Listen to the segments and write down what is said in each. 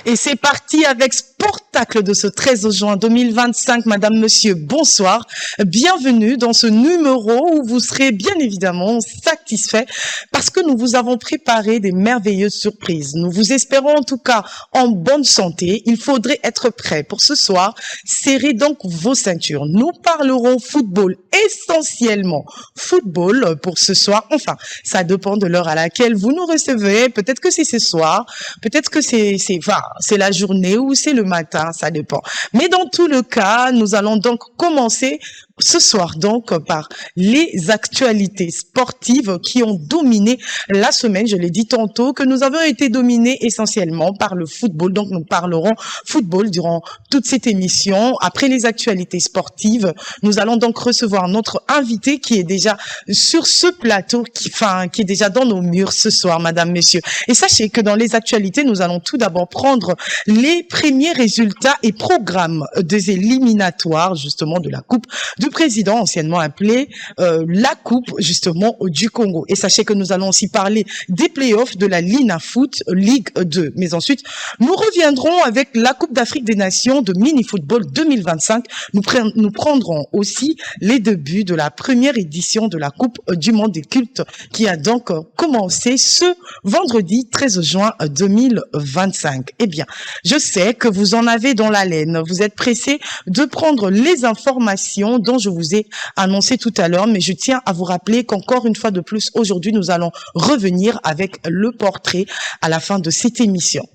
Et c'est parti avec Sportacle de ce 13 juin 2025. Madame, monsieur, bonsoir. Bienvenue dans ce numéro où vous serez bien évidemment satisfait parce que nous vous avons préparé des merveilleuses surprises. Nous vous espérons en tout cas en bonne santé. Il faudrait être prêt pour ce soir. Serrez donc vos ceintures. Nous parlerons football, essentiellement football pour ce soir. Enfin, ça dépend de l'heure à laquelle vous nous recevez. Peut-être que c'est ce soir, peut-être que c'est la journée ou c'est le matin, ça dépend. Mais dans tout le cas, nous allons donc commencer ce soir donc par les actualités sportives qui ont dominé la semaine. Je l'ai dit tantôt que nous avons été dominés essentiellement par le football. Donc nous parlerons football durant toute cette émission. Après les actualités sportives, nous allons donc recevoir notre invité qui est déjà sur ce plateau, qui est déjà dans nos murs ce soir, madame, messieurs. Et sachez que dans les actualités, nous allons tout d'abord prendre les premiers résultats et programmes des éliminatoires justement de la Coupe du Président, anciennement appelée la Coupe justement du Congo. Et sachez que nous allons aussi parler des playoffs de la Lina Foot Ligue 2. Mais ensuite, nous reviendrons avec la Coupe d'Afrique des Nations de mini-football 2025. Nous prendrons aussi les débuts de la première édition de la Coupe du Monde des cultes qui a donc commencé ce vendredi 13 juin 2025. Eh bien, je sais que vous en avez dans l'haleine. Vous êtes pressés de prendre les informations dont je vous ai annoncé tout à l'heure, mais je tiens à vous rappeler qu'encore une fois de plus, aujourd'hui, nous allons revenir avec le portrait à la fin de cette émission.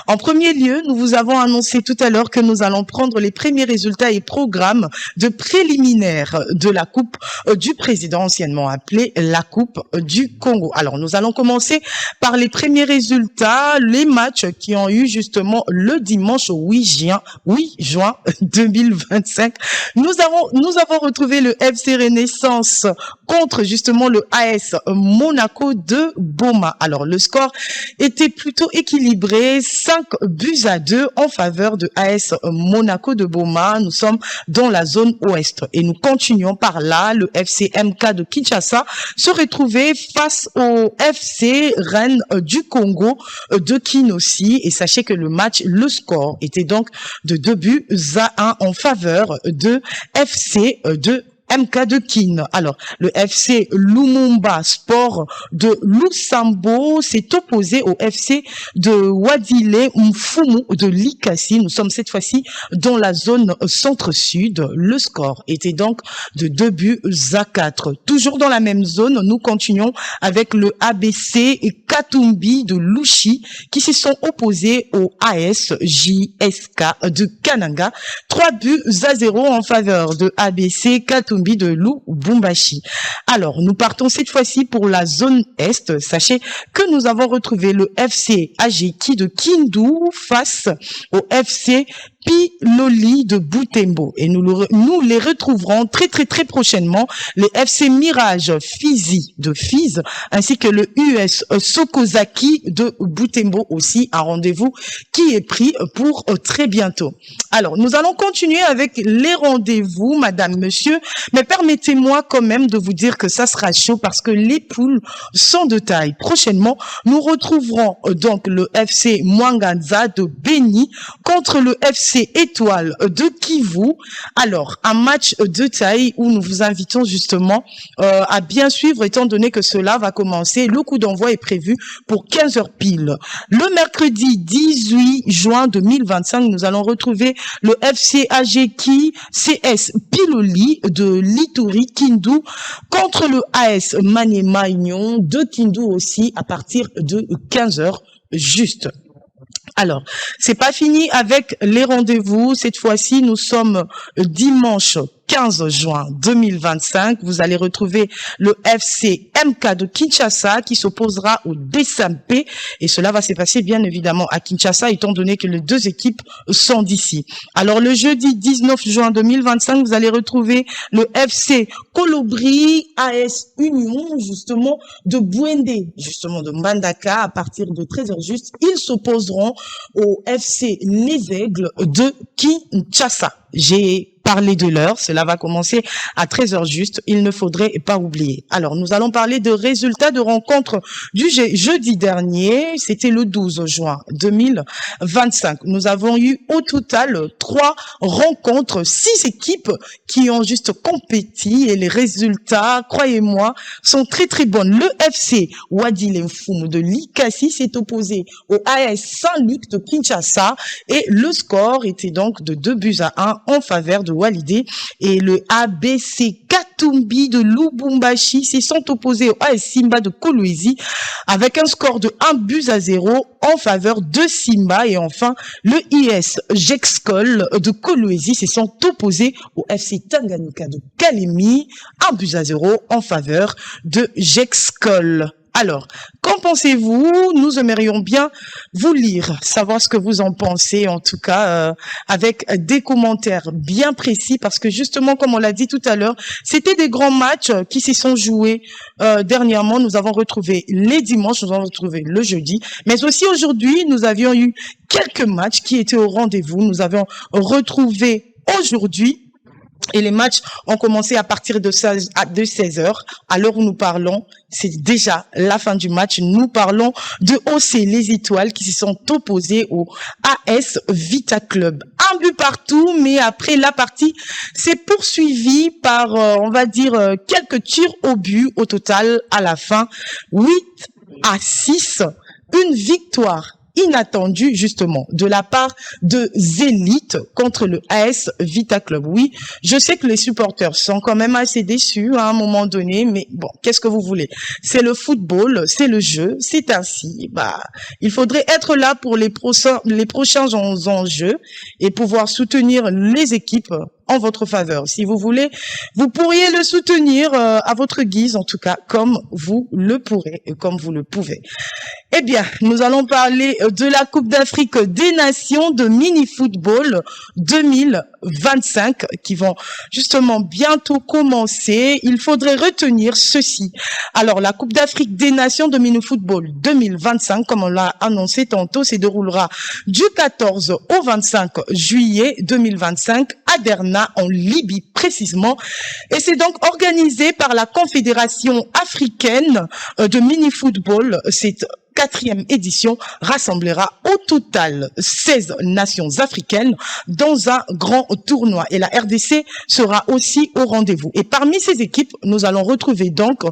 En premier lieu, nous vous avons annoncé tout à l'heure que nous allons prendre les premiers résultats et programmes de préliminaires de la Coupe du Président, anciennement appelée la Coupe du Congo. Alors, nous allons commencer par les premiers résultats, les matchs qui ont eu justement le dimanche 8 juin 2025. Nous avons retrouvé le FC Renaissance contre justement le AS Monaco de Boma. Alors, le score était plutôt équilibré. 5-2 en faveur de AS Monaco de Boma. Nous sommes dans la zone ouest et nous continuons par là. Le FC MK de Kinshasa se retrouvait face au FC Rennes du Congo de Kinossi. Et sachez que le score était donc de 2-1 en faveur de FC de MK de Kin. Alors, le FC Lumumba Sport de Lusambo s'est opposé au FC de Wadile Mfumu de Likasi. Nous sommes cette fois-ci dans la zone centre-sud. Le score était donc de 2-4. Toujours dans la même zone, nous continuons avec le ABC et Katumbi de Lushi qui se sont opposés au AS JSK de Kananga. 3-0 en faveur de ABC Katumbi de Lubumbashi. Alors, nous partons cette fois-ci pour la zone Est. Sachez que nous avons retrouvé le FC Ajeki de Kindu face au FC Piloli de Butembo. Et nous les retrouverons très prochainement, les FC Mirage Fizi de Fiz, ainsi que le US Sokozaki de Butembo aussi, un rendez-vous qui est pris pour très bientôt. Alors, nous allons continuer avec les rendez-vous, madame, monsieur, mais permettez-moi quand même de vous dire que ça sera chaud parce que les poules sont de taille. Prochainement, nous retrouverons donc le FC Mwanganza de Beni contre le FC Étoile de Kivu. Alors, un match de taille où nous vous invitons justement à bien suivre étant donné que cela va commencer. Le coup d'envoi est prévu pour 15h pile. Le mercredi 18 juin 2025, nous allons retrouver le FC Ajeki CS Piloli de Lituri Kindu contre le AS Maniema Union de Kindu aussi à partir de 15h juste. Alors, c'est pas fini avec les rendez-vous. Cette fois-ci, nous sommes dimanche 15 juin 2025. Vous allez retrouver le FC MK de Kinshasa qui s'opposera au DSMP et cela va se passer bien évidemment à Kinshasa étant donné que les deux équipes sont d'ici. Alors, le jeudi 19 juin 2025, vous allez retrouver le FC Colobri AS Union justement de Bwende, justement de Mbandaka à partir de 13h juste. Ils s'opposeront au FC Les Aigles de Kinshasa. J'ai parler de l'heure. Cela va commencer à 13h juste. Il ne faudrait pas oublier. Alors, nous allons parler de résultats de rencontres du jeudi dernier. C'était le 12 juin 2025. Nous avons eu au total 3 rencontres, 6 équipes qui ont juste compéti et les résultats, croyez-moi, sont très très bonnes. Le FC Wadi Lemfoum de Likassi s'est opposé au AS Saint-Luc de Kinshasa et le score était donc de 2-1 en faveur de Walidé, et le ABC Katumbi de Lubumbashi se sont opposés au AS Simba de Kolwezi avec un score de 1-0 en faveur de Simba. Et enfin, le IS Jexkol de Kolwezi se sont opposés au FC Tanganyika de Kalemi, 1-0 en faveur de Jexkol. Alors, qu'en pensez-vous? Nous aimerions bien vous lire, savoir ce que vous en pensez, en tout cas, avec des commentaires bien précis, parce que justement, comme on l'a dit tout à l'heure, c'était des grands matchs qui se sont joués dernièrement. Nous avons retrouvé les dimanches, nous avons retrouvé le jeudi, mais aussi aujourd'hui, nous avions eu quelques matchs qui étaient au rendez-vous. Nous avons retrouvé aujourd'hui, et les matchs ont commencé à partir de 16h. À l'heure où nous parlons, c'est déjà la fin du match. Nous parlons de OC Les Étoiles qui se sont opposés au AS Vita Club. 1 but partout, mais après la partie s'est poursuivie par, on va dire, quelques tirs au but au total à la fin. 8-6, une victoire inattendu justement de la part de Zélite contre le AS Vita Club. Oui, je sais que les supporters sont quand même assez déçus à un moment donné, mais bon, qu'est-ce que vous voulez? C'est le football, c'est le jeu, c'est ainsi. Il faudrait être là pour les prochains enjeux et pouvoir soutenir les équipes en votre faveur. Si vous voulez, vous pourriez le soutenir à votre guise, en tout cas, comme vous le pourrez et comme vous le pouvez. Eh bien, nous allons parler de la Coupe d'Afrique des Nations de mini-football 2025 qui vont justement bientôt commencer. Il faudrait retenir ceci. Alors, la Coupe d'Afrique des Nations de mini-football 2025, comme on l'a annoncé tantôt, se déroulera du 14 au 25 juillet 2025 à Derna, en Libye précisément. Et c'est donc organisé par la Confédération africaine de mini-football. Cette 4e édition rassemblera au total 16 nations africaines dans un grand tournoi. Et la RDC sera aussi au rendez-vous. Et parmi ces équipes, nous allons retrouver donc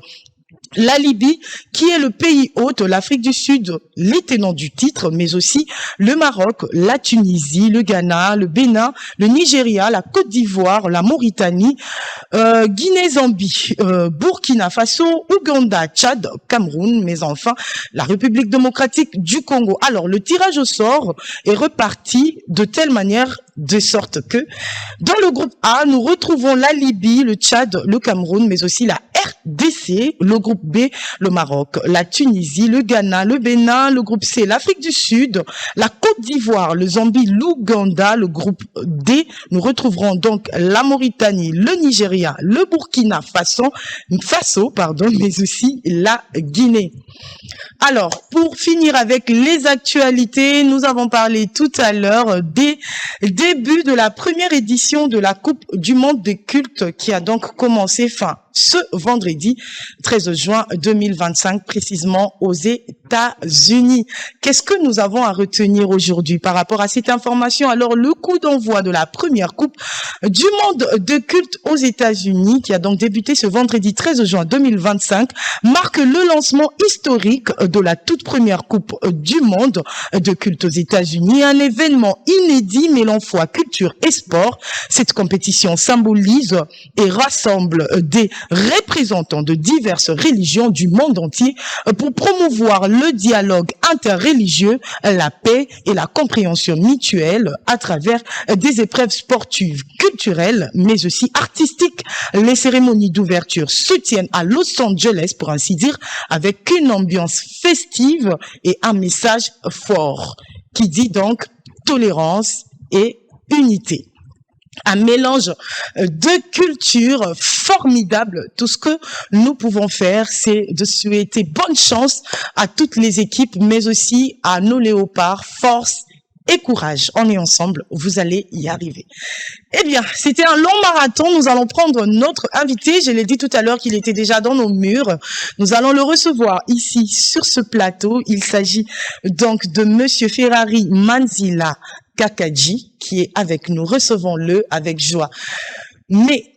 la Libye, qui est le pays hôte, l'Afrique du Sud, les tenants du titre, mais aussi le Maroc, la Tunisie, le Ghana, le Bénin, le Nigeria, la Côte d'Ivoire, la Mauritanie, Guinée-Zambie, Burkina Faso, Ouganda, Tchad, Cameroun, mais enfin la République démocratique du Congo. Alors, le tirage au sort est reparti de telle manière, de sorte que dans le groupe A, nous retrouvons la Libye, le Tchad, le Cameroun, mais aussi la RDC, le groupe B, le Maroc, la Tunisie, le Ghana, le Bénin, le groupe C, l'Afrique du Sud, la Côte d'Ivoire, le Zambie, l'Ouganda, le groupe D. Nous retrouverons donc la Mauritanie, le Nigeria, le Burkina Faso, mais aussi la Guinée. Alors, pour finir avec les actualités, nous avons parlé tout à l'heure des débuts de la première édition de la Coupe du Monde des cultes qui a donc commencé ce vendredi 13 juin 2025, précisément aux États-Unis. Qu'est-ce que nous avons à retenir aujourd'hui par rapport à cette information? Alors, le coup d'envoi de la première Coupe du Monde de culte aux États-Unis, qui a donc débuté ce vendredi 13 juin 2025, marque le lancement historique de la toute première Coupe du Monde de culte aux États-Unis, un événement inédit mêlant foi, culture et sport. Cette compétition symbolise et rassemble des représentants de diverses religions du monde entier pour promouvoir le dialogue interreligieux, la paix et la compréhension mutuelle à travers des épreuves sportives, culturelles, mais aussi artistiques. Les cérémonies d'ouverture se tiennent à Los Angeles, pour ainsi dire, avec une ambiance festive et un message fort qui dit donc tolérance et unité. Un mélange de cultures formidable. Tout ce que nous pouvons faire, c'est de souhaiter bonne chance à toutes les équipes, mais aussi à nos léopards, force et courage. On est ensemble, vous allez y arriver. Eh bien, c'était un long marathon. Nous allons prendre notre invité. Je l'ai dit tout à l'heure qu'il était déjà dans nos murs. Nous allons le recevoir ici sur ce plateau. Il s'agit donc de Monsieur Ferrari Manzila Kakaji qui est avec nous. Recevons-le avec joie. Mais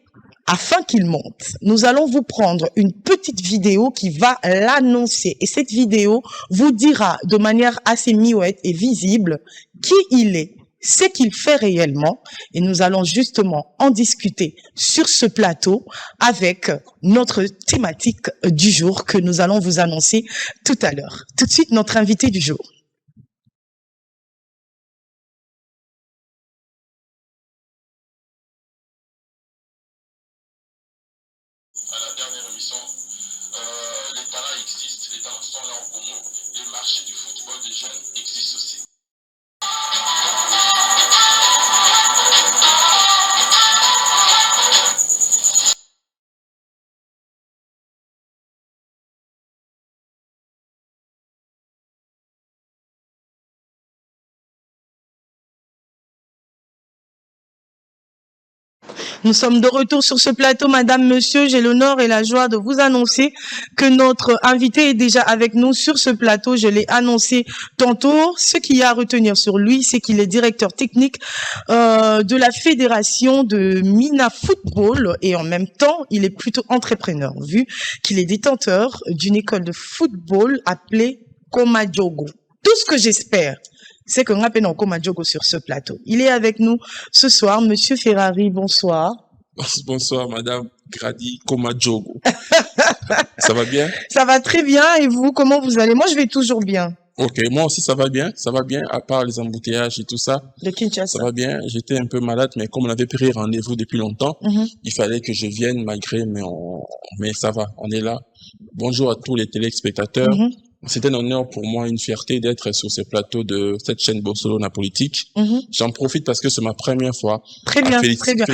afin qu'il monte, nous allons vous prendre une petite vidéo qui va l'annoncer. Et cette vidéo vous dira de manière assez muette et visible qui il est, ce qu'il fait réellement. Et nous allons justement en discuter sur ce plateau avec notre thématique du jour que nous allons vous annoncer tout à l'heure. Tout de suite, notre invité du jour. À la dernière émission, les talents existent, les talents sont là au Congo, et le marché du football des jeunes existe aussi. Nous sommes de retour sur ce plateau, madame, monsieur. J'ai l'honneur et la joie de vous annoncer que notre invité est déjà avec nous sur ce plateau. Je l'ai annoncé tantôt. Ce qu'il y a à retenir sur lui, c'est qu'il est directeur technique de la fédération de Mina Football et en même temps, il est plutôt entrepreneur vu qu'il est détenteur d'une école de football appelée Komadjogo. Tout ce que j'espère, c'est qu'on appelle Komadjogo sur ce plateau. Il est avec nous ce soir. Monsieur Ferrari, bonsoir. Bonsoir, madame Grady Komadjogo. Ça va bien? Ça va très bien. Et vous, comment vous allez? Moi, je vais toujours bien. Ok, moi aussi ça va bien, à part les embouteillages et tout ça. De Kinshasa. Ça va bien, j'étais un peu malade, mais comme on avait pris rendez-vous depuis longtemps, il fallait que je vienne malgré, mais ça va, on est là. Bonjour à tous les téléspectateurs. C'est un honneur pour moi, une fierté d'être sur ce plateau de cette chaîne Bosolona Politique. J'en profite parce que c'est ma première fois. Très bien, très bien.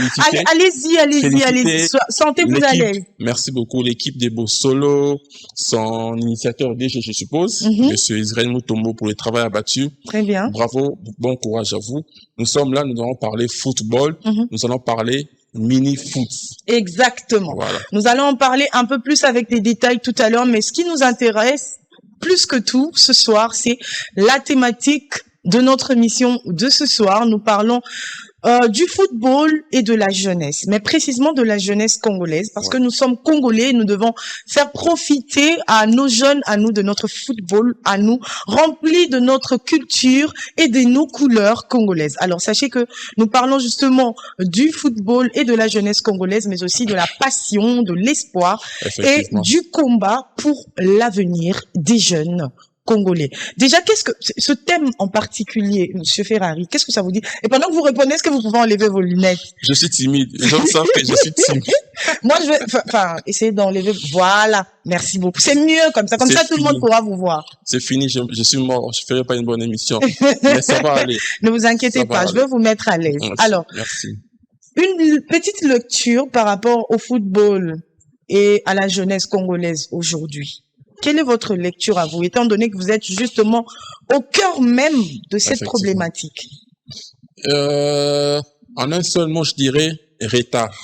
Allez-y. Sentez-vous à l'aise. Merci beaucoup. L'équipe des Bosolo, son initiateur DG, je suppose, Monsieur Israël Mutombo pour le travail abattu. Très bien. Bravo, bon courage à vous. Nous sommes là, nous allons parler football, nous allons parler mini-foot. Exactement. Voilà. Nous allons en parler un peu plus avec des détails tout à l'heure, mais ce qui nous intéresse, plus que tout, ce soir, c'est la thématique de notre émission de ce soir. Nous parlons du football et de la jeunesse, mais précisément de la jeunesse congolaise, parce que nous sommes Congolais et nous devons faire profiter à nos jeunes, à nous, de notre football, à nous, remplis de notre culture et de nos couleurs congolaises. Alors, sachez que nous parlons justement du football et de la jeunesse congolaise, mais aussi de la passion, de l'espoir et du combat pour l'avenir des jeunes Congolais. Déjà, qu'est-ce que ce thème en particulier, Monsieur Ferrari, qu'est-ce que ça vous dit? Et pendant que vous répondez, est-ce que vous pouvez enlever vos lunettes? Je suis timide. Les gens savent que je suis timide. Moi, je vais, essayer d'enlever. Voilà. Merci beaucoup. C'est mieux comme ça. Comme ça, tout le monde pourra vous voir. C'est fini. Je suis mort. Je ferai pas une bonne émission. Mais ça va aller. Ne vous inquiétez pas. Je vais vous mettre à l'aise. Alors. Merci. Une petite lecture par rapport au football et à la jeunesse congolaise aujourd'hui. Quelle est votre lecture à vous, étant donné que vous êtes justement au cœur même de cette problématique? En un seul mot, je dirais retard.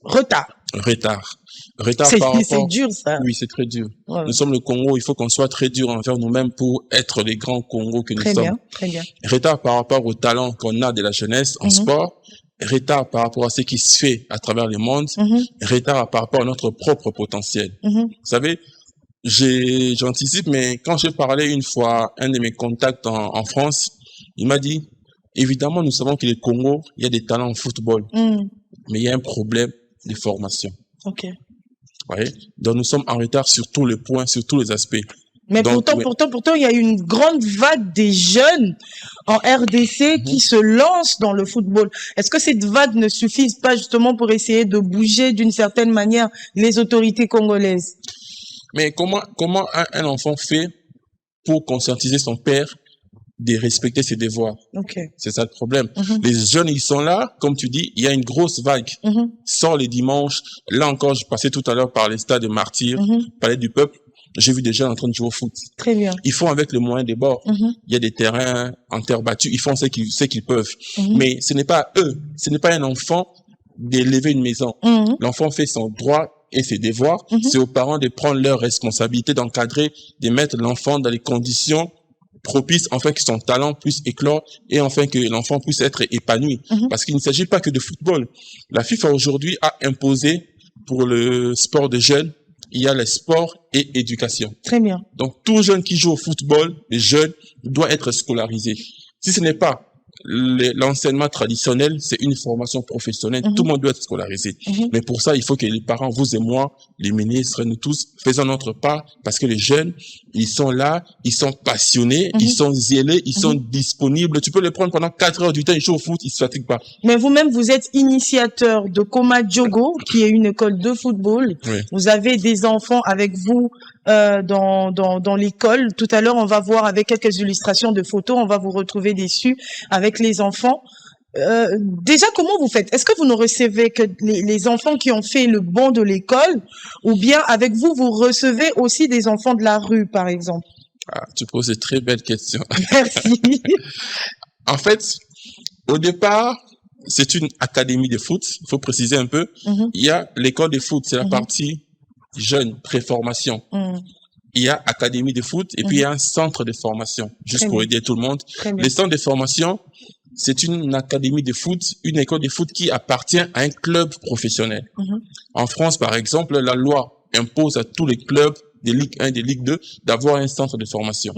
Retard. C'est dur, ça. Oui, c'est très dur. Ouais. Nous sommes le Congo, il faut qu'on soit très dur envers nous-mêmes pour être les grands Congos que nous sommes. Très bien. Retard par rapport au talent qu'on a de la jeunesse en sport. Retard par rapport à ce qui se fait à travers le monde. Retard par rapport à notre propre potentiel. Vous savez, j'anticipe, mais quand j'ai parlé une fois, un de mes contacts en France, il m'a dit, évidemment, nous savons que le Congo, il y a des talents en football, mais il y a un problème de formation. Ok. Ouais. Donc, nous sommes en retard sur tous les points, sur tous les aspects. Mais donc, pourtant, il y a une grande vague des jeunes en RDC qui se lancent dans le football. Est-ce que cette vague ne suffit pas justement pour essayer de bouger d'une certaine manière les autorités congolaises? Mais comment un enfant fait pour conscientiser son père de respecter ses devoirs? C'est ça le problème. Les jeunes, ils sont là, comme tu dis, il y a une grosse vague. Sort les dimanches. Là encore, je passais tout à l'heure par les stades de Martyrs, Palais du Peuple. j'ai vu des jeunes en train de jouer au foot. Très bien. Ils font avec les moyens des bords. Il y a des terrains en terre battue. Ils font ce qu'ils peuvent. Mais ce n'est pas à eux. Ce n'est pas un enfant d'élever une maison. L'enfant fait son droit et ses devoirs. C'est aux parents de prendre leur responsabilité, d'encadrer, de mettre l'enfant dans les conditions propices, afin que son talent puisse éclore et enfin que l'enfant puisse être épanoui. Parce qu'il ne s'agit pas que de football. La FIFA aujourd'hui a imposé pour le sport de jeunes, il y a le sport et éducation. Très bien. Donc, tout jeune qui joue au football, les jeunes, doit être scolarisé. Si ce n'est pas l'enseignement traditionnel, c'est une formation professionnelle. Tout le monde doit être scolarisé. Mais pour ça, il faut que les parents, vous et moi, les ministres, nous tous, faisons notre part parce que les jeunes, ils sont là, ils sont passionnés, ils sont zélés, ils sont disponibles. Tu peux les prendre pendant 4 heures du temps, ils jouent au foot, ils se fatiguent pas. Mais vous-même, vous êtes initiateur de Koma Diogo, qui est une école de football. Oui. Vous avez des enfants avec vous dans l'école. Tout à l'heure, on va voir avec quelques illustrations de photos, on va vous retrouver dessus avec les enfants. Déjà, comment vous faites? Est-ce que vous ne recevez que les enfants qui ont fait le banc de l'école, ou bien avec vous, vous recevez aussi des enfants de la rue, par exemple? Ah, tu poses de très belles questions. Merci. En fait, au départ, c'est une académie de foot. Il faut préciser un peu. Il y a l'école de foot, c'est la partie jeune, préformation. Il y a académie de foot et puis il y a un centre de formation, juste pour aider tout le monde. Les centres de formation, c'est une académie de foot, une école de foot qui appartient à un club professionnel. En France, par exemple, la loi impose à tous les clubs des Ligue 1 et des Ligue 2 d'avoir un centre de formation.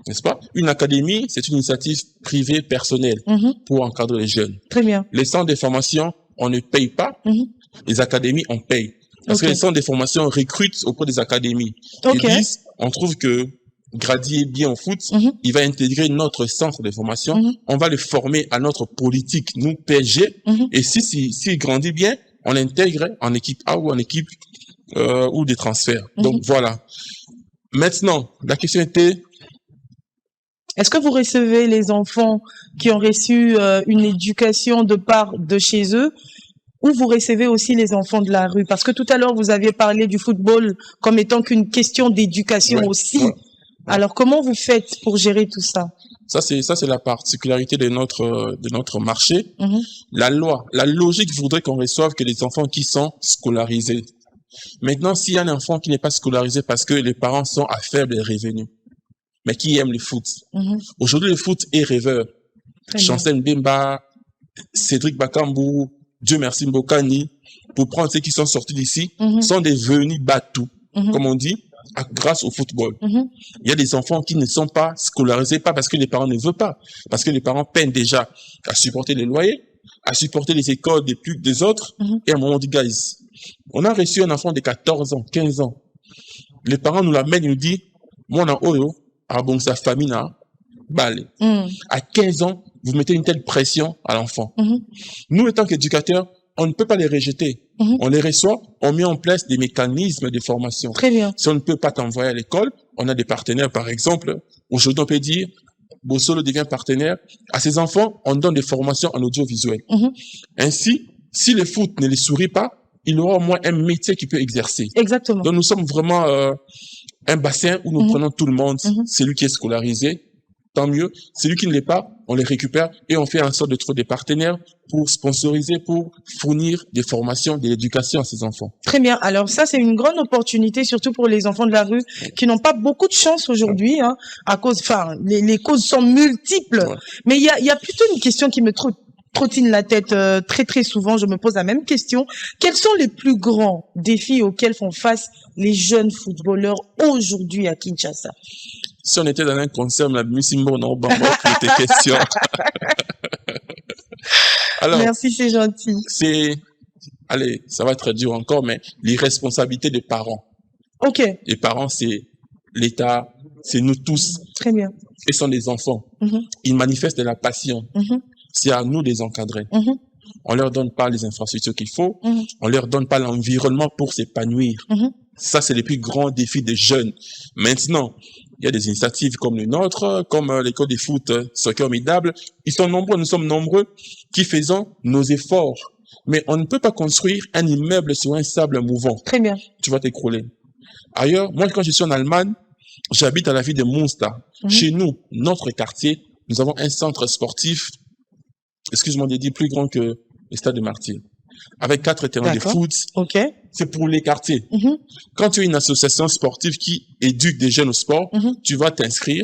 N'est-ce pas? Une académie, c'est une initiative privée personnelle pour encadrer les jeunes. Très bien. Les centres de formation, on ne paye pas. Les académies, on paye. Parce que les centres de formation recrutent auprès des académies. Ils disent, on trouve que Grady est bien au foot, il va intégrer notre centre de formation, on va le former à notre politique, nous, PSG, et s'il grandit bien, on l'intègre en équipe A ou en équipe ou des transferts. Donc voilà. Maintenant, la question était... Est-ce que vous recevez les enfants qui ont reçu une éducation de part de chez eux, ou vous recevez aussi les enfants de la rue? Parce que tout à l'heure, vous aviez parlé du football comme étant qu'une question d'éducation aussi. Alors, comment vous faites pour gérer tout ça? Ça, c'est la particularité de notre marché. La loi, la logique voudrait qu'on reçoive que les enfants qui sont scolarisés. Maintenant, s'il y a un enfant qui n'est pas scolarisé parce que les parents sont à faible revenu, mais qui aime le foot. Aujourd'hui, le foot est rêveur. Chancel Mbemba, Cédric Bakambu, Dieu merci Mbokani, pour prendre ceux qui sont sortis d'ici, sont devenus batou, comme on dit, grâce au football. Il y a des enfants qui ne sont pas scolarisés, pas parce que les parents ne veulent pas, parce que les parents peinent déjà à supporter les loyers, à supporter les écoles des autres, et à un moment dit, guys, on a reçu un enfant de 14 ans, 15 ans. Les parents nous l'amènent, ils nous disent, moi, on a oyo, ah bon, sa famille n'a balé. À 15 ans, vous mettez une telle pression à l'enfant. Nous, en tant qu'éducateurs, on ne peut pas les rejeter. On les reçoit, on met en place des mécanismes de formation. Très bien. Si on ne peut pas t'envoyer à l'école, on a des partenaires, par exemple. Aujourd'hui, on peut dire, Bossolo devient partenaire. À ses enfants, on donne des formations en audiovisuel. Ainsi, si le foot ne les sourit pas, il aura au moins un métier qu'il peut exercer. Exactement. Donc, nous sommes vraiment un bassin où nous prenons tout le monde. Celui qui est scolarisé, tant mieux. Celui qui ne l'est pas, on les récupère et on fait en sorte de trouver des partenaires pour sponsoriser, pour fournir des formations, de l'éducation à ces enfants. Très bien. Alors ça, c'est une grande opportunité, surtout pour les enfants de la rue qui n'ont pas beaucoup de chance aujourd'hui, hein, à cause, enfin, les causes sont multiples. Mais il y a plutôt une question qui me trottine la tête très très souvent. Je me pose la même question. Quels sont les plus grands défis auxquels font face les jeunes footballeurs aujourd'hui à Kinshasa? Si on était dans un concert, la Missimbo, on aurait tes questions. Alors, merci, c'est gentil. Allez, ça va être dur encore, mais l'irresponsabilité des parents. Ok. Les parents, c'est l'État, c'est nous tous. Très bien. Ils sont des enfants. Ils manifestent de la passion. C'est à nous de les encadrer. On leur donne pas les infrastructures qu'il faut. On leur donne pas l'environnement pour s'épanouir. Ça, c'est le plus grand défi des jeunes. Maintenant, il y a des initiatives comme les nôtres, comme l'école de foot Soccer Midable. Ils sont nombreux, nous sommes nombreux qui faisons nos efforts. Mais on ne peut pas construire un immeuble sur un sable mouvant. Très bien. Tu vas t'écrouler. Ailleurs, moi, quand je suis en Allemagne, j'habite à la ville de Münster. Chez nous, notre quartier, nous avons un centre sportif, excuse-moi de dire, plus grand que le stade de Martyrs, avec 4 terrains de foot. C'est pour les quartiers. Quand tu as une association sportive qui éduque des jeunes au sport, tu vas t'inscrire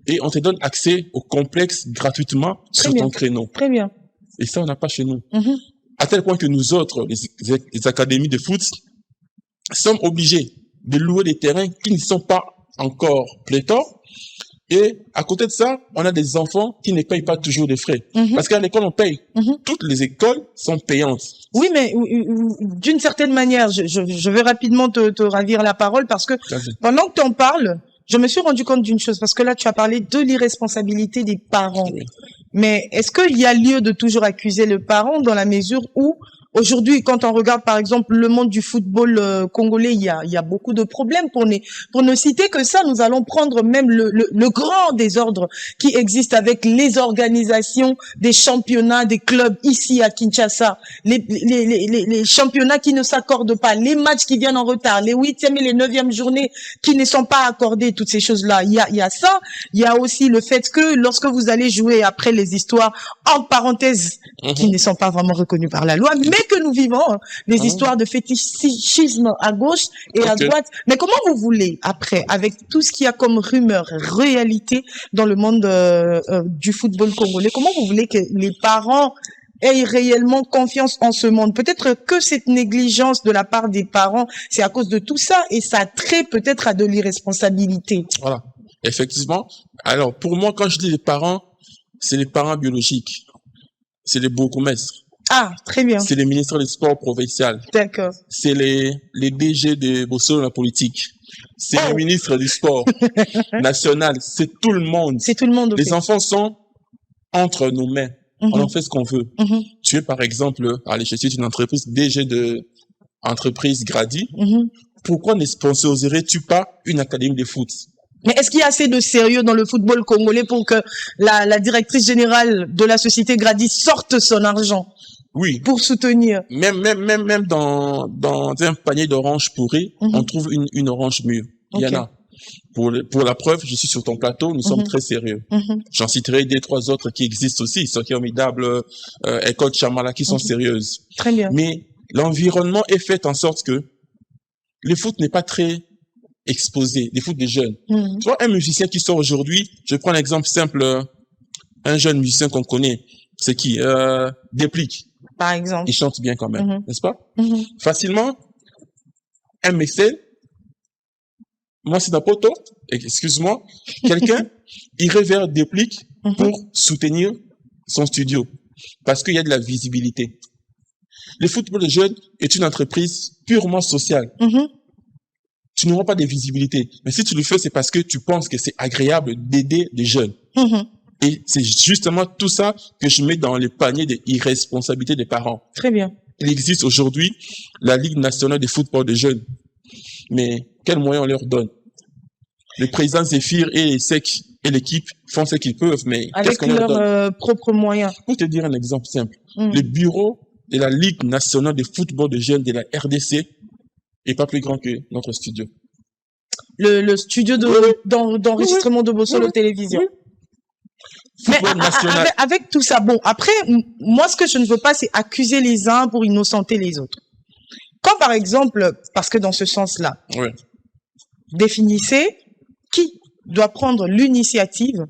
et on te donne accès au complexe gratuitement sur ton créneau. Très bien. Et ça, on n'a pas chez nous. À tel point que nous autres, les académies de foot, sommes obligés de louer des terrains qui ne sont pas encore pléthores. Et à côté de ça, on a des enfants qui ne payent pas toujours des frais. Parce qu'à l'école, on paye. Toutes les écoles sont payantes. Oui, mais d'une certaine manière, je vais rapidement te ravir la parole parce que pendant que tu en parles, je me suis rendu compte d'une chose. Parce que là, tu as parlé de l'irresponsabilité des parents. Oui. Mais est-ce qu'il y a lieu de toujours accuser le parent dans la mesure où aujourd'hui, quand on regarde par exemple le monde du football congolais, il y a beaucoup de problèmes. Pour ne citer que ça, nous allons prendre même le grand désordre qui existe avec les organisations des championnats, des clubs ici à Kinshasa, les championnats qui ne s'accordent pas, les matchs qui viennent en retard, les 8e et les 9e journées qui ne sont pas accordées, toutes ces choses-là. Il y a ça. Il y a aussi le fait que lorsque vous allez jouer après les histoires, en parenthèse, qui ne sont pas vraiment reconnues par la loi, mais que nous vivons, des histoires de fétichisme à gauche et à droite. Mais comment vous voulez, après, avec tout ce qu'il y a comme rumeur, réalité dans le monde du football congolais, comment vous voulez que les parents aient réellement confiance en ce monde? Peut-être que cette négligence de la part des parents, c'est à cause de tout ça et ça a trait peut-être à de l'irresponsabilité. Voilà, effectivement. Alors, pour moi, quand je dis les parents, c'est les parents biologiques. C'est les bourgmestres. Ah, très bien. C'est les ministres du sport provincial. D'accord. C'est les DG de Bossolo la politique. C'est les ministres du sport national. C'est tout le monde. C'est tout le monde. Les enfants sont entre nos mains. On en fait ce qu'on veut. Tu es par exemple, allez, je suis une entreprise DG de entreprise Grady. Pourquoi ne sponsoriserais-tu pas une académie de foot? Mais est-ce qu'il y a assez de sérieux dans le football congolais pour que la directrice générale de la société Grady sorte son argent? Oui. Pour soutenir. Même dans un panier d'oranges pourries, on trouve une orange mûre. Il y en a. Pour la preuve, je suis sur ton plateau, nous sommes très sérieux. J'en citerai 2-3 autres qui existent aussi, ceux qui sont formidables, École Chamala, qui sont sérieuses. Très bien. Mais l'environnement est fait en sorte que le foot n'est pas très exposé, les foot des jeunes. Tu vois, un musicien qui sort aujourd'hui, je prends un exemple simple, un jeune musicien qu'on connaît, c'est qui? Déplique. Par exemple. Il chante bien quand même, n'est-ce pas? Facilement, un mécène, moi c'est Napoto, excuse-moi, quelqu'un irait vers Déplique pour soutenir son studio, parce qu'il y a de la visibilité. Le football de jeunes est une entreprise purement sociale. Tu n'auras pas de visibilité. Mais si tu le fais, c'est parce que tu penses que c'est agréable d'aider des jeunes. Et c'est justement tout ça que je mets dans le panier de irresponsabilité des parents. Très bien. Il existe aujourd'hui la Ligue nationale de football de jeunes. Mais quels moyens on leur donne? Le président Zéphir et les SEC et l'équipe font ce qu'ils peuvent, mais avec leurs propres moyens. Pour te dire un exemple simple, le bureau de la Ligue nationale de football de jeunes de la RDC est pas plus grand que notre studio. Le studio d'enregistrement de Bossolo Télévision. Mais avec tout ça, bon, après, moi, ce que je ne veux pas, c'est accuser les uns pour innocenter les autres. Quand, par exemple, parce que dans ce sens-là, définissez qui doit prendre l'initiative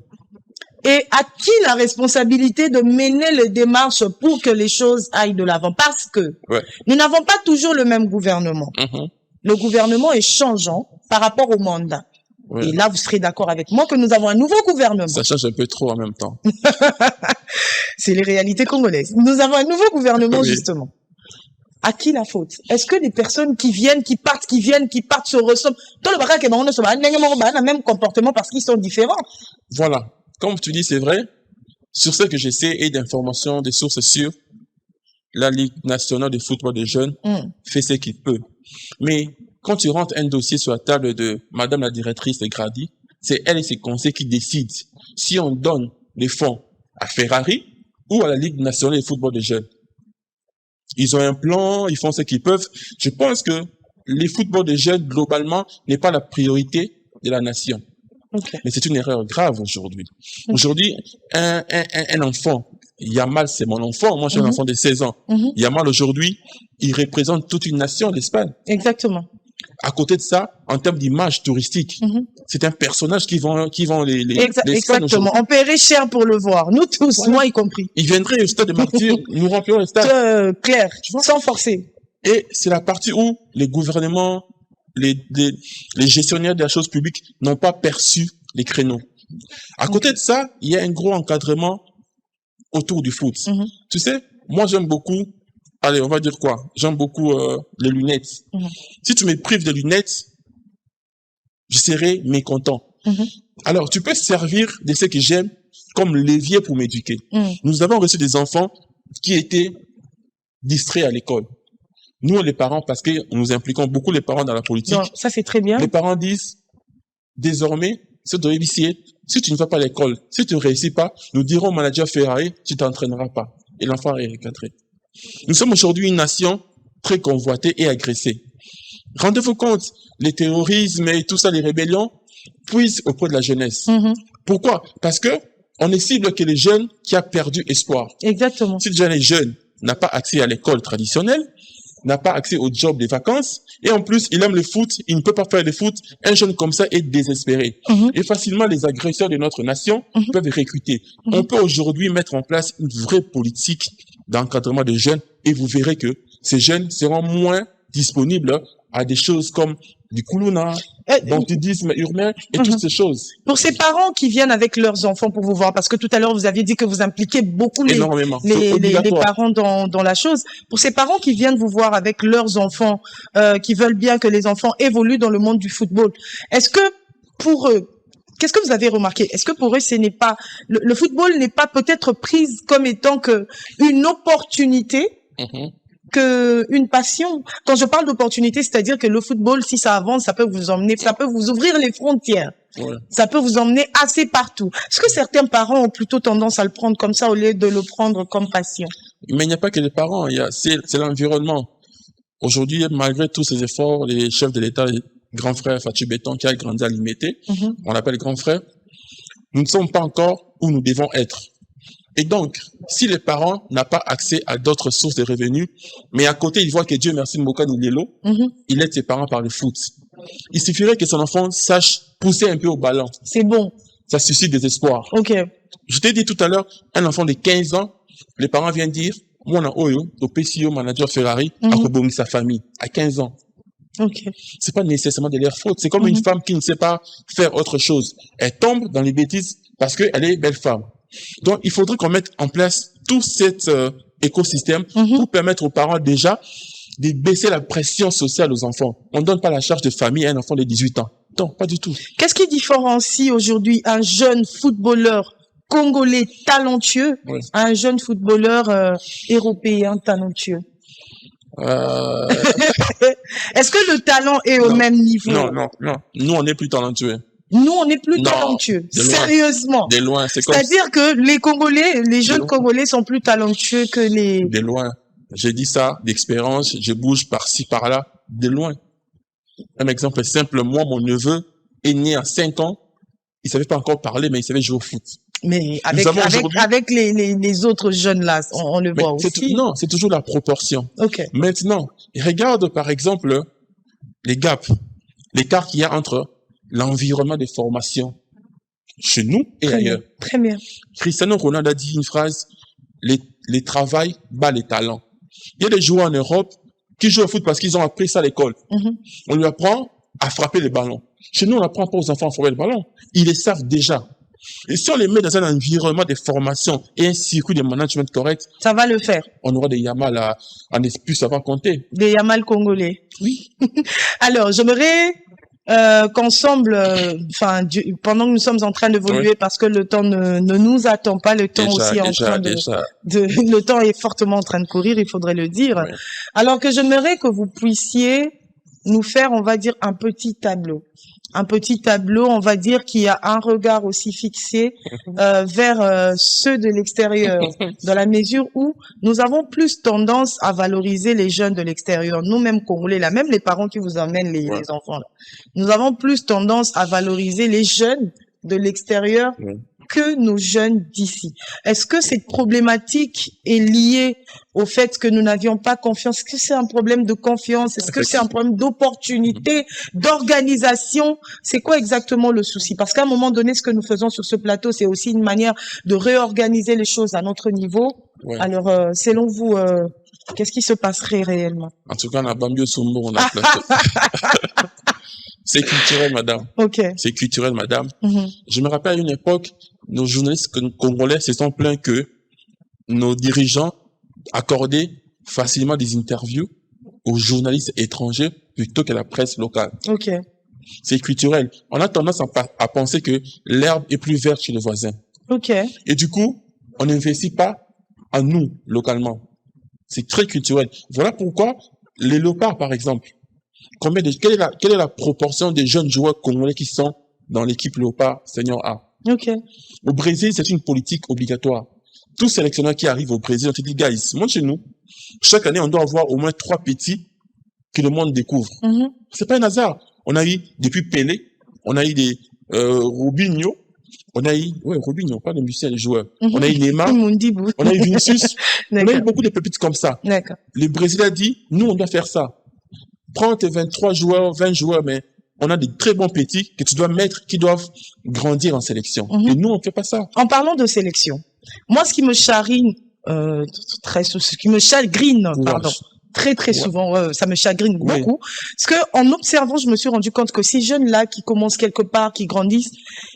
et à qui la responsabilité de mener les démarches pour que les choses aillent de l'avant. Parce que nous n'avons pas toujours le même gouvernement. Le gouvernement est changeant par rapport au mandat. Et là, vous serez d'accord avec moi que nous avons un nouveau gouvernement. Ça change un peu trop en même temps. C'est les réalités congolaises. Nous avons un nouveau gouvernement, justement. À qui la faute? Est-ce que les personnes qui viennent, qui partent, se ressemblent? Tout le bagage on a même comportement parce qu'ils sont différents. Voilà. Comme tu dis, c'est vrai. Sur ce que j'essaie et d'informations, des sources sûres, la Ligue nationale de football des jeunes fait ce qu'il peut. Mais quand tu rentres un dossier sur la table de Madame la directrice de Grady, c'est elle et ses conseils qui décident si on donne les fonds à Ferrari ou à la Ligue nationale de football des jeunes. Ils ont un plan, ils font ce qu'ils peuvent. Je pense que les footballs des jeunes, globalement, n'est pas la priorité de la nation. Okay. Mais c'est une erreur grave aujourd'hui. Aujourd'hui, un enfant, Yamal, c'est mon enfant. Moi, je suis un enfant de 16 ans. Yamal, aujourd'hui, il représente toute une nation d'Espagne. Exactement. À côté de ça, en termes d'image touristique, c'est un personnage qui vend exactement. On paierait cher pour le voir. Nous tous, moi y compris. Il viendrait au stade de Martyrs, nous remplirons le stade. Clair, sans forcer. Et c'est la partie où les gouvernements, les gestionnaires de la chose publique n'ont pas perçu les créneaux. À côté de ça, il y a un gros encadrement autour du foot. Tu sais, moi j'aime beaucoup, allez, on va dire quoi? J'aime beaucoup les lunettes. Si tu me prives de lunettes, je serai mécontent. Alors, tu peux servir de ce que j'aime comme levier pour m'éduquer. Nous avons reçu des enfants qui étaient distraits à l'école. Nous, les parents, parce que nous impliquons beaucoup les parents dans la politique. Non, ça, c'est très bien. Les parents disent, désormais, si tu ne vas pas à l'école, si tu ne réussis pas, nous dirons au manager Ferrari, tu ne t'entraîneras pas. Et l'enfant est recadré. Nous sommes aujourd'hui une nation très convoitée et agressée. Rendez-vous compte, les terrorismes et tout ça, les rébellions, puisent auprès de la jeunesse. Pourquoi? Parce que on ne cible que les jeunes qui ont perdu espoir. Exactement. Si le jeune est jeune, n'a pas accès à l'école traditionnelle, n'a pas accès au job des vacances, et en plus, il aime le foot, il ne peut pas faire le foot, un jeune comme ça est désespéré. Et facilement, les agresseurs de notre nation peuvent recruter. On peut aujourd'hui mettre en place une vraie politique d'encadrement des jeunes, et vous verrez que ces jeunes seront moins disponibles à des choses comme du kuluna, banditisme urbain et toutes ces choses. Pour ces parents qui viennent avec leurs enfants pour vous voir, parce que tout à l'heure vous aviez dit que vous impliquez beaucoup les parents dans la chose. Pour ces parents qui viennent vous voir avec leurs enfants, qui veulent bien que les enfants évoluent dans le monde du football, est-ce que pour eux, qu'est-ce que vous avez remarqué? Est-ce que pour eux, ce n'est pas le football n'est pas peut-être prise comme étant que une opportunité? Que une passion. Quand je parle d'opportunité, c'est-à-dire que le football, si ça avance, ça peut vous emmener, ça peut vous ouvrir les frontières. Ça peut vous emmener assez partout. Est-ce que certains parents ont plutôt tendance à le prendre comme ça au lieu de le prendre comme passion? Mais il n'y a pas que les parents, c'est l'environnement. Aujourd'hui, malgré tous ces efforts, les chefs de l'État, les grands frères Fatou Béton qui a grandi à Limité, on l'appelle grand frère, nous ne sommes pas encore où nous devons être. Et donc, si les parents n'ont pas accès à d'autres sources de revenus, mais à côté, ils voient que Dieu merci Mboka Nilelo, il aide ses parents par le foot. Il suffirait que son enfant sache pousser un peu au ballon. C'est bon. Ça suscite des espoirs. Ok. Je t'ai dit tout à l'heure, un enfant de 15 ans, les parents viennent dire, moi, au PCO manager Ferrari, a rebondi sa famille, à 15 ans. Okay. C'est pas nécessairement de leur faute. C'est comme une femme qui ne sait pas faire autre chose. Elle tombe dans les bêtises parce qu'elle est belle femme. Donc, il faudrait qu'on mette en place tout cet écosystème pour permettre aux parents déjà de baisser la pression sociale aux enfants. On ne donne pas la charge de famille à un enfant de 18 ans. Non, pas du tout. Qu'est-ce qui différencie aujourd'hui un jeune footballeur congolais talentueux à un jeune footballeur européen talentueux? Est-ce que le talent est au même niveau? Non. Nous, on est plus talentueux. Nous, on est plus talentueux. Sérieusement. De loin, c'est comme... C'est-à-dire que les Congolais, les jeunes Congolais sont plus talentueux que les... De loin. J'ai dit ça d'expérience, je bouge par-ci, par-là, de loin. Un exemple simple, moi, mon neveu est né à 5 ans, il savait pas encore parler, mais il savait jouer au foot. Mais avec les autres jeunes là, on le voit aussi. Non, c'est toujours la proportion. Okay. Maintenant, regarde par exemple les gaps, l'écart qu'il y a entre l'environnement de formation chez nous et ailleurs. Très bien. Cristiano Ronaldo a dit une phrase, les travail bat les talents. Il y a des joueurs en Europe qui jouent au foot parce qu'ils ont appris ça à l'école. On lui apprend à frapper les ballons. Chez nous, on n'apprend pas aux enfants à frapper le ballon. Ils les savent déjà. Et si on les met dans un environnement de formation et un circuit de management correct, ça va le faire. On aura des Yamal à ne plus savoir compter. Des Yamal congolais. Oui. Alors, j'aimerais qu'ensemble, pendant que nous sommes en train d'évoluer, parce que le temps ne nous attend pas, le temps le temps est fortement en train de courir, il faudrait le dire. Oui. Alors que j'aimerais que vous puissiez nous faire, on va dire, un petit tableau. Un petit tableau, on va dire, qui a un regard aussi fixé vers ceux de l'extérieur, dans la mesure où nous avons plus tendance à valoriser les jeunes de l'extérieur. Nous-mêmes Congolais, là, même les parents qui vous emmènent les enfants, là, nous avons plus tendance à valoriser les jeunes de l'extérieur que nos jeunes d'ici. Est-ce que cette problématique est liée au fait que nous n'avions pas confiance? Est-ce que c'est un problème de confiance? Est-ce que c'est un problème d'opportunité, d'organisation? C'est quoi exactement le souci? Parce qu'à un moment donné, ce que nous faisons sur ce plateau, c'est aussi une manière de réorganiser les choses à notre niveau. Ouais. Alors, selon vous, qu'est-ce qui se passerait réellement? En tout cas, on a Bambio Sumbo, on a plateau. C'est culturel, madame. Ok. C'est culturel, madame. Je me rappelle à une époque, nos journalistes congolais se sont plaints que nos dirigeants accordaient facilement des interviews aux journalistes étrangers plutôt que la presse locale. Ok. C'est culturel. On a tendance à penser que l'herbe est plus verte chez le voisin. Ok. Et du coup, on n'investit pas en nous, localement. C'est très culturel. Voilà pourquoi les Léopards, par exemple, quelle est la proportion des jeunes joueurs congolais qui sont dans l'équipe Léopard Senior A? Ok. Au Brésil, c'est une politique obligatoire. Tout sélectionneur qui arrive au Brésil, on te dit, guys, monte chez nous. Chaque année, on doit avoir au moins 3 petits que le monde découvre. C'est pas un hasard. On a eu, depuis Pelé, on a eu des Robinho, on a eu, Robinho, pas de musiciens, les joueurs. On a eu Neymar, on a eu Vinicius, on a eu beaucoup de pépites comme ça. Le Brésil a dit, nous, on doit faire ça. Prends tes 23 joueurs, 20 joueurs, mais on a des très bons petits que tu dois mettre, qui doivent grandir en sélection. Et nous, on ne fait pas ça. En parlant de sélection, moi, ce qui me chagrine, très souvent, ça me chagrine beaucoup. Parce que en observant, je me suis rendu compte que ces jeunes-là qui commencent quelque part, qui grandissent,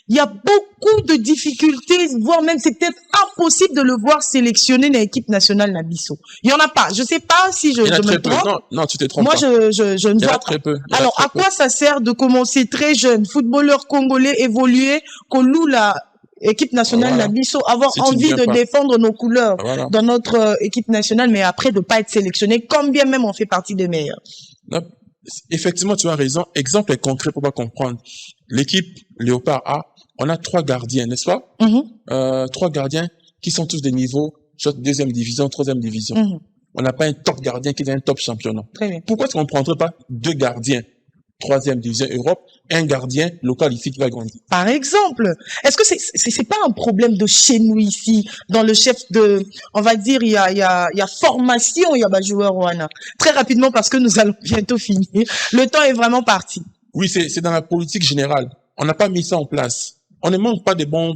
il y a beaucoup de difficultés, voire même c'est peut-être impossible de le voir sélectionner dans l'équipe nationale Nabiso. Il y en a pas. Je sais pas si je me trompe. Non, tu te trompes. Moi, je ne vois très peu. Alors, à quoi ça sert de commencer très jeune, footballeur congolais évolué, qu'on loue la équipe nationale Nabiso, avoir envie de défendre nos couleurs dans notre équipe nationale, mais après de pas être sélectionné, comme bien même on fait partie des meilleurs. Non, effectivement, tu as raison. Exemple concret pour pas comprendre. L'équipe Léopard A, on a 3 gardiens, n'est-ce pas? 3 gardiens qui sont tous des niveaux, soit 2e division, 3e division. On n'a pas un top gardien qui est un top championnat. Très bien. Pourquoi est-ce qu'on ne prendrait pas 2 gardiens 3e division Europe, un gardien local ici qui va grandir? Par exemple, est-ce que c'est pas un problème de chez nous ici, dans le chef de, on va dire, il y a formation, il y a joueur Wana. Très rapidement parce que nous allons bientôt finir. Le temps est vraiment parti. Oui, c'est dans la politique générale. On n'a pas mis ça en place. On ne manque pas des bonnes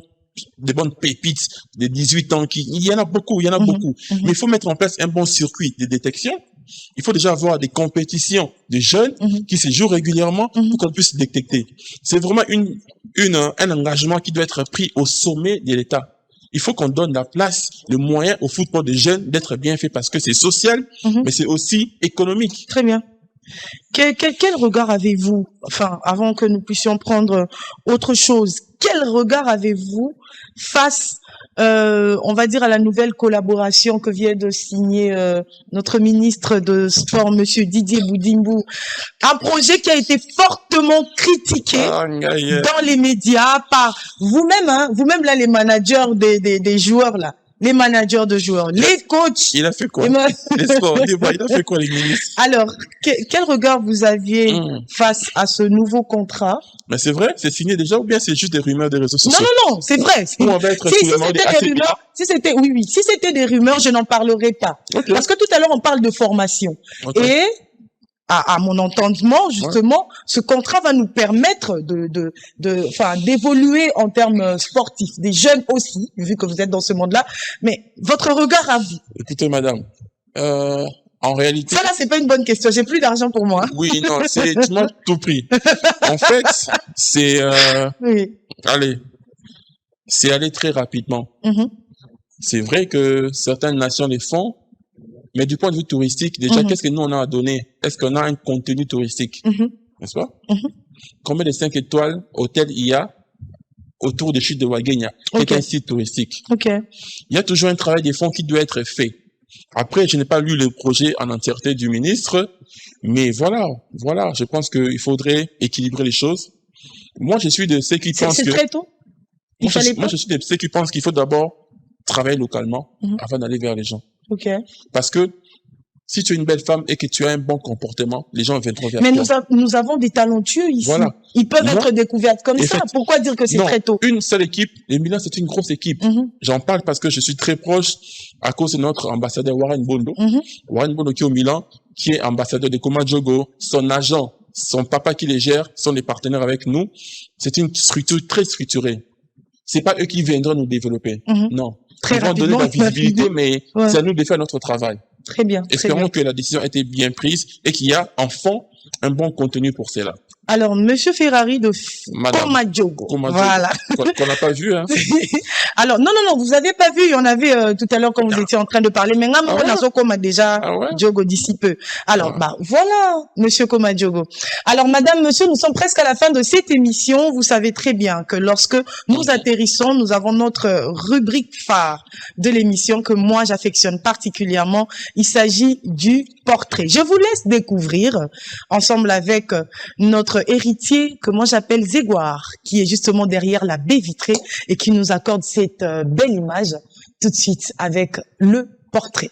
pépites de 18 ans il y en a beaucoup. Mais il faut mettre en place un bon circuit de détection. Il faut déjà avoir des compétitions de jeunes qui se jouent régulièrement pour qu'on puisse détecter. C'est vraiment un engagement qui doit être pris au sommet de l'État. Il faut qu'on donne la place, le moyen au football des jeunes d'être bien fait parce que c'est social, mais c'est aussi économique. Très bien. Quel regard avez-vous, enfin, avant que nous puissions prendre autre chose, quel regard avez-vous face, on va dire, à la nouvelle collaboration que vient de signer notre ministre de Sport, Monsieur Didier Boudimbo, un projet qui a été fortement critiqué dans les médias par vous-même, vous-même là, les managers des joueurs là. Les managers de joueurs, les coachs. Il a fait quoi? Il a fait quoi, les ministres? Alors, quel regard vous aviez face à ce nouveau contrat? Mais c'est vrai, c'est signé déjà ou bien c'est juste des rumeurs des réseaux sociaux? Non, c'est vrai. Où on va être si c'était des rumeurs, je n'en parlerai pas. Parce que tout à l'heure, on parle de formation. Et à mon entendement, justement, ce contrat va nous permettre d'évoluer en termes sportifs, des jeunes aussi, vu que vous êtes dans ce monde-là. Mais votre regard à vous? Écoutez, madame, en réalité... Ça là, c'est pas une bonne question. J'ai plus d'argent pour moi. Oui, non, tu m'as tout pris. En fait, c'est... c'est aller très rapidement. C'est vrai que certaines nations les font, mais du point de vue touristique, déjà, qu'est-ce que nous, on a à donner? Est-ce qu'on a un contenu touristique? N'est-ce pas? Combien de 5 étoiles hôtels il y a autour des chutes de Ouagenia? C'est un site touristique. Il y a toujours un travail de fond qui doit être fait. Après, je n'ai pas lu le projet en entièreté du ministre, mais voilà, je pense qu'il faudrait équilibrer les choses. Moi, je suis de ceux qui pensent que... C'est très tôt. Moi, je suis de ceux qui pensent qu'il faut d'abord travailler localement avant d'aller vers les gens. Ok. Parce que si tu es une belle femme et que tu as un bon comportement, les gens viendront vers toi. Mais nous avons des talentueux ici. Voilà. Ils peuvent être découverts comme ça. Pourquoi dire que c'est très tôt? Une seule équipe. Les Milan, c'est une grosse équipe. J'en parle parce que je suis très proche à cause de notre ambassadeur Warren Bondo. Warren Bondo qui est au Milan, qui est ambassadeur de Koma Diogo. Son agent, son papa qui les gère, sont des partenaires avec nous. C'est une structure très structurée. C'est pas eux qui viendront nous développer. Non. Très Ils vont donner de la visibilité, mais c'est à nous de faire notre travail. Très bien. Espérons que la décision a été bien prise et qu'il y a en fond un bon contenu pour cela. Alors, Monsieur Ferrari de Koma Diogo. Voilà. Qu'on n'a pas vu, hein. Alors, non, vous avez pas vu, il y en avait tout à l'heure quand vous étiez en train de parler, mais Koma déjà Diogo d'ici peu. Alors, voilà, Monsieur Koma Diogo. Alors, Madame, Monsieur, nous sommes presque à la fin de cette émission. Vous savez très bien que lorsque nous atterrissons, nous avons notre rubrique phare de l'émission que moi j'affectionne particulièrement. Il s'agit du portrait. Je vous laisse découvrir, ensemble avec notre héritier que moi j'appelle Zégoire, qui est justement derrière la baie vitrée et qui nous accorde cette belle image tout de suite avec le portrait.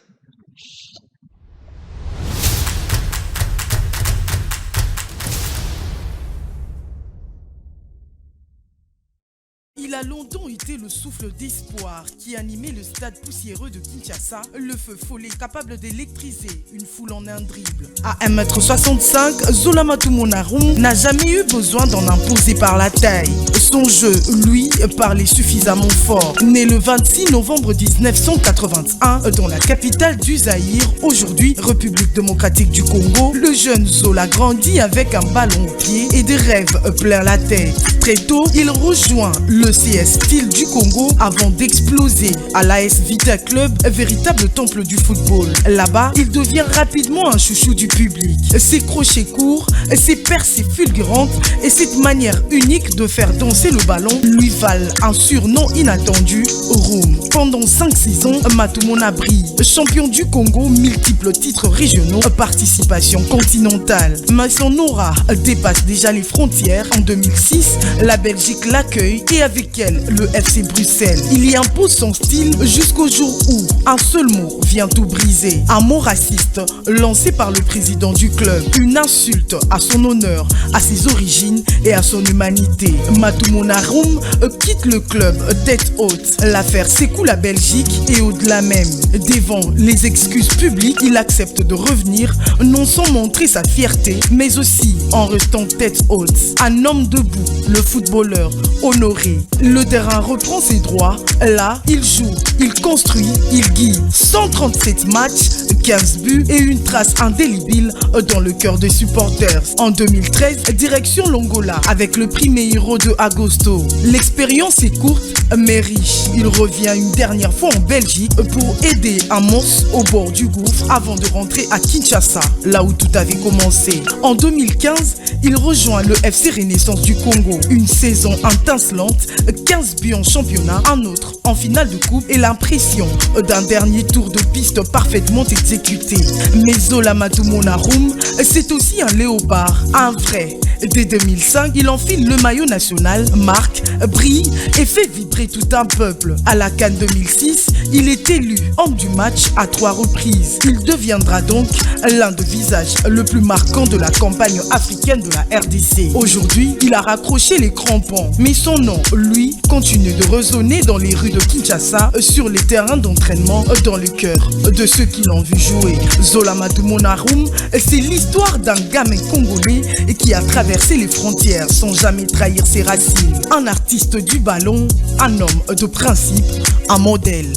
Il a longtemps été le souffle d'espoir qui animait le stade poussiéreux de Kinshasa, le feu follet capable d'électriser une foule en un dribble. À 1m65, Zola Matumonarum n'a jamais eu besoin d'en imposer par la taille. Son jeu, lui, parlait suffisamment fort. Né le 26 novembre 1981 dans la capitale du Zaïre, aujourd'hui République démocratique du Congo, le jeune Zola grandit avec un ballon au pied et des rêves plein la tête. Très tôt, il rejoint le CS Steel du Congo avant d'exploser à l'AS Vita Club, véritable temple du football. Là-bas, il devient rapidement un chouchou du public. Ses crochets courts, ses percées fulgurantes et cette manière unique de faire danser le ballon lui valent un surnom inattendu, Room. Pendant 5 saisons, Matumona brille. Champion du Congo, multiples titres régionaux, participation continentale. Mais son aura dépasse déjà les frontières. En 2006, la Belgique l'accueille et avec elle, le FC Bruxelles. Il y impose son style jusqu'au jour où un seul mot vient tout briser. Un mot raciste lancé par le président du club. Une insulte à son honneur, à ses origines et à son humanité. Matumona Room quitte le club tête haute. L'affaire secoue la Belgique et au-delà même. Devant les excuses publiques, il accepte de revenir, non sans montrer sa fierté, mais aussi en restant tête haute. Un homme debout, le footballeur honoré. Le terrain reprend ses droits. Là, il joue, il construit, il guide. 137 matchs, 15 buts et une trace indélébile dans le cœur des supporters. En 2013, direction l'Angola avec le prix Meiro de Agosto. L'expérience est courte mais riche. Il revient une dernière fois en Belgique pour aider Amos au bord du gouffre avant de rentrer à Kinshasa, là où tout avait commencé. En 2015, il rejoint le FC Renaissance du Congo. Une saison étincelante, 15 buts en championnat, un autre en finale de coupe et l'impression d'un dernier tour de piste parfaitement exécuté. Mais Zola Matumona Room, c'est aussi un léopard, un vrai. Dès 2005, il enfile le maillot national, marque, brille et fait vibrer tout un peuple. À la CAN 2006, il est élu homme du match à 3 reprises. Il deviendra donc l'un des visages le plus marquant de la campagne africaine de la RDC. Aujourd'hui, il a raccroché les crampons, mais son nom, lui, continue de résonner dans les rues de Kinshasa, sur les terrains d'entraînement, dans le cœur de ceux qui l'ont vu jouer. Zola Matumona Room, c'est l'histoire d'un gamin congolais qui a traversé les frontières sans jamais trahir ses racines. Un artiste du ballon, un homme de principe, un modèle.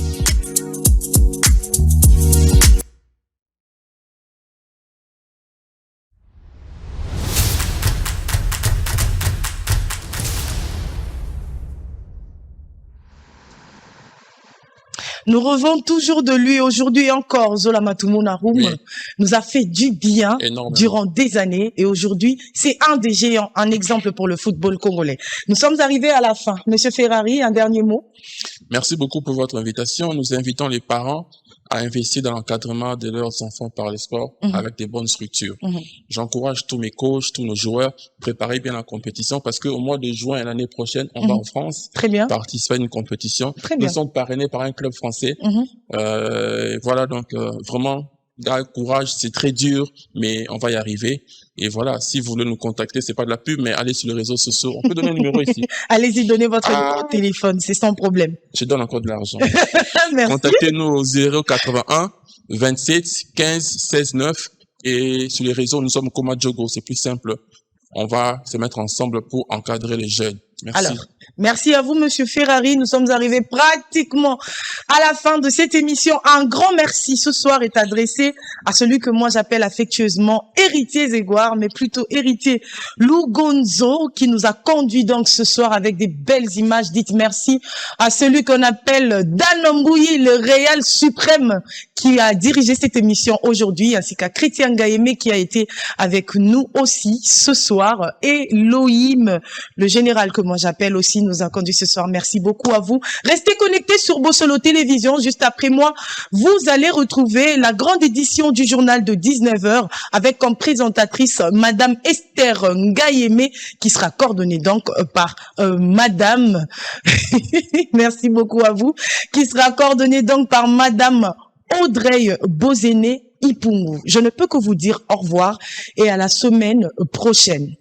Nous revenons toujours de lui aujourd'hui encore. Zola Matumona Room nous a fait du bien durant des années et aujourd'hui, c'est un des géants, un exemple pour le football congolais. Nous sommes arrivés à la fin. Monsieur Ferrari, un dernier mot? Merci beaucoup pour votre invitation. Nous invitons les parents à investir dans l'encadrement de leurs enfants par le sport avec des bonnes structures. J'encourage tous mes coachs, tous nos joueurs, préparez bien la compétition parce qu'au mois de juin l'année prochaine, on va en France. Très bien. Participer à une compétition. Très bien. Nous sommes parrainés par un club français. Voilà, donc vraiment, courage, c'est très dur, mais on va y arriver. Et voilà, si vous voulez nous contacter, c'est pas de la pub, mais allez sur les réseaux sociaux. On peut donner un numéro ici. Allez-y, donnez votre numéro de téléphone, c'est sans problème. Je donne encore de l'argent. Merci. Contactez-nous au 081 27 15 16 9 et sur les réseaux, nous sommes Koma Djogo, c'est plus simple. On va se mettre ensemble pour encadrer les jeunes. Merci. Alors, merci à vous, Monsieur Ferrari. Nous sommes arrivés pratiquement à la fin de cette émission. Un grand merci ce soir est adressé à celui que moi j'appelle affectueusement héritier Zégoire, mais plutôt héritier Lugonzo, qui nous a conduit donc ce soir avec des belles images. Dites merci à celui qu'on appelle Dan Mbouyi, le Réal suprême, qui a dirigé cette émission aujourd'hui, ainsi qu'à Chrétien Gaïmé qui a été avec nous aussi ce soir, et Loïm, le général que moi j'appelle aussi, nous a conduit ce soir. Merci beaucoup à vous. Restez connectés sur Bossolo Télévision. Juste après moi, vous allez retrouver la grande édition du journal de 19h avec comme présentatrice Madame Esther Ngaïemé, qui sera coordonnée donc par Madame, merci beaucoup à vous, qui sera coordonnée donc par Madame Audrey Bozéné Ipungu. Je ne peux que vous dire au revoir et à la semaine prochaine.